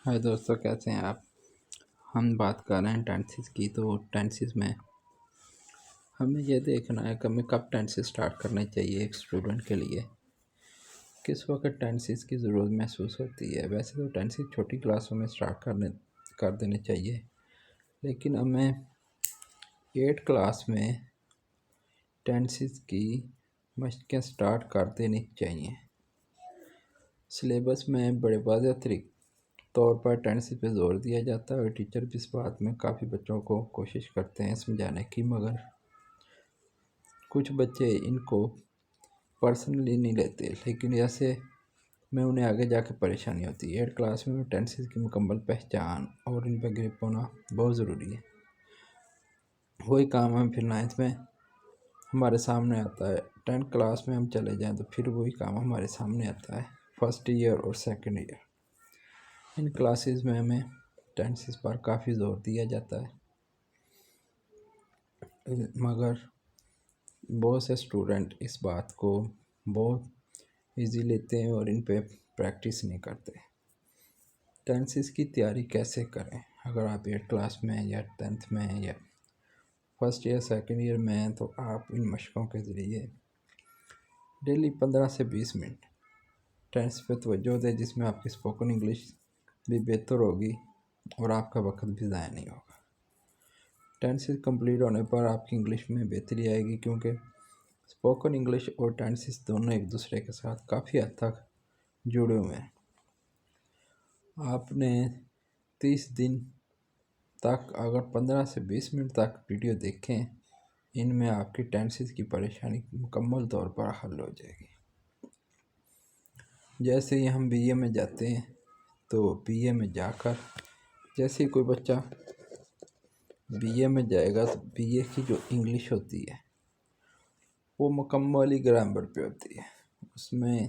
High دوستو، کیسے ہیں آپ؟ ہم بات کر رہے ہیں ٹینسز کی۔ تو ٹینسز میں ہمیں یہ دیکھنا ہے کہ ہمیں کب ٹینسز سٹارٹ کرنے چاہیے ایک اسٹوڈنٹ کے لیے، کس وقت ٹینسز کی ضرورت محسوس ہوتی ہے۔ ویسے تو ٹینسز چھوٹی کلاسوں میں سٹارٹ کر دینے چاہیے، لیکن ہمیں 8 کلاس میں ٹینسز کی مشقیں سٹارٹ کر دینی چاہیے۔ سلیبس میں بڑے واضح طور پر ٹینسز پہ زور دیا جاتا ہے، اور ٹیچر بھی اس بات میں کافی بچوں کو کوشش کرتے ہیں سمجھانے کی، مگر کچھ بچے ان کو پرسنلی نہیں لیتے، لیکن ایسے میں انہیں آگے جا کے پریشانی ہوتی ہے۔ 8 کلاس میں ٹینسز کی مکمل پہچان اور ان پہ گرپ ہونا بہت ضروری ہے۔ وہی کام ہم پھر 9th میں ہمارے سامنے آتا ہے۔ 10th کلاس میں ہم چلے جائیں تو پھر وہی کام ہمارے سامنے آتا ہے 1st ایئر اور 2nd ایئر۔ ان کلاسز میں ہمیں ٹینسز پر کافی زور دیا جاتا ہے، مگر بہت سے اسٹوڈنٹ اس بات کو بہت ایزی لیتے ہیں اور ان پہ پریکٹس نہیں کرتے۔ ٹینسز کی تیاری کیسے کریں؟ اگر آپ 8 کلاس میں یا 10th میں یا 1st ایئر 2nd ایئر میں ہیں تو آپ ان مشقوں کے ذریعے ڈیلی 15 سے 20 منٹ ٹینس پہ توجہ دیں، جس میں آپ کی اسپوکن انگلش بھی بہتر ہوگی اور آپ کا وقت بھی ضائع نہیں ہوگا۔ ٹینسز کمپلیٹ ہونے پر آپ کی انگلش میں بہتری آئے گی، کیونکہ اسپوکن انگلش اور ٹینسز دونوں ایک دوسرے کے ساتھ کافی حد تک جڑے ہوئے ہیں۔ آپ نے 30 دن تک اگر 15 سے 20 منٹ تک ویڈیو دیکھیں، ان میں آپ کی ٹینسز کی پریشانی مکمل طور پر حل ہو جائے گی۔ جیسے ہی ہم بی اے میں جاتے ہیں تو بی اے میں جا کر جیسے ہی کوئی بچہ بی اے میں جائے گا تو بی اے کی جو انگلش ہوتی ہے وہ مکمل ہی گرامر پہ ہوتی ہے۔ اس میں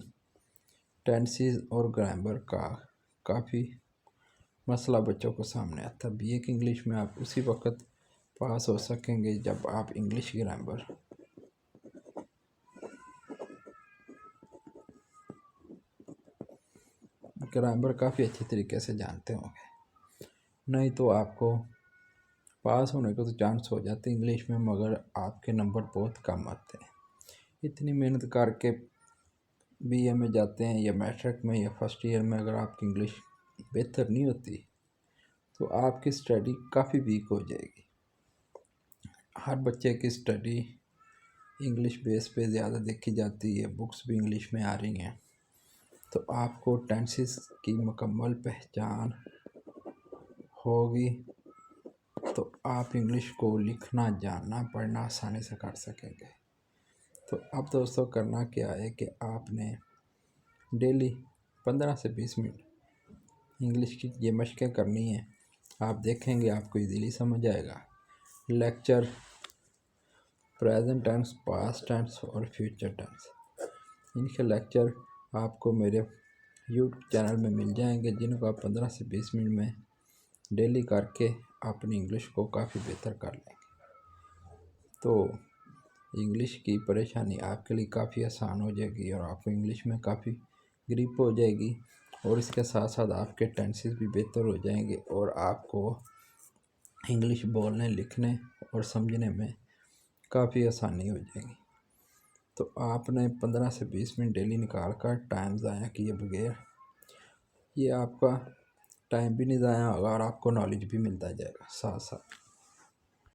ٹینسز اور گرامر کا کافی مسئلہ بچوں کو سامنے آتا ہے۔ بی اے کی انگلش میں آپ اسی وقت پاس ہو سکیں گے جب آپ انگلش گرامر کافی اچھے طریقے سے جانتے ہوں گے، نہیں تو آپ کو پاس ہونے کو تو چانس ہو جاتے ہیں انگلش میں، مگر آپ کے نمبر بہت کم آتے ہیں۔ اتنی محنت کر کے بی اے میں جاتے ہیں یا میٹرک میں یا 1st ایئر میں، اگر آپ کی انگلش بہتر نہیں ہوتی تو آپ کی اسٹڈی کافی ویک ہو جائے گی۔ ہر بچے کی اسٹڈی انگلش بیس پہ زیادہ دیکھی جاتی ہے، بکس بھی انگلش میں آ رہی ہیں، تو آپ کو ٹینسز کی مکمل پہچان ہوگی تو آپ انگلش کو لکھنا، جاننا، پڑھنا آسانی سے کر سکیں گے۔ تو اب دوستوں کرنا کیا ہے کہ آپ نے ڈیلی 15 سے 20 منٹ انگلش کی یہ مشقیں کرنی ہیں۔ آپ دیکھیں گے آپ کو ایزیلی سمجھ آئے گا۔ Lecture present tense, past tense اور فیوچر ٹینس، ان کے لیکچر آپ کو میرے یوٹیوب چینل میں مل جائیں گے، جن کو آپ 15 سے 20 منٹ میں ڈیلی کر کے اپنی انگلش کو کافی بہتر کر لیں گے، تو انگلش کی پریشانی آپ کے لیے کافی آسان ہو جائے گی اور آپ کو انگلش میں کافی گرپ ہو جائے گی، اور اس کے ساتھ ساتھ آپ کے ٹینسز بھی بہتر ہو جائیں گے اور آپ کو انگلش بولنے، لکھنے اور سمجھنے میں کافی آسانی ہو جائے گی۔ تو آپ نے 15 سے 20 منٹ ڈیلی نکال کر ٹائم ضائع کیے بغیر، یہ آپ کا ٹائم بھی نہیں ضائع ہوگا اور آپ کو نالج بھی ملتا جائے گا ساتھ ساتھ۔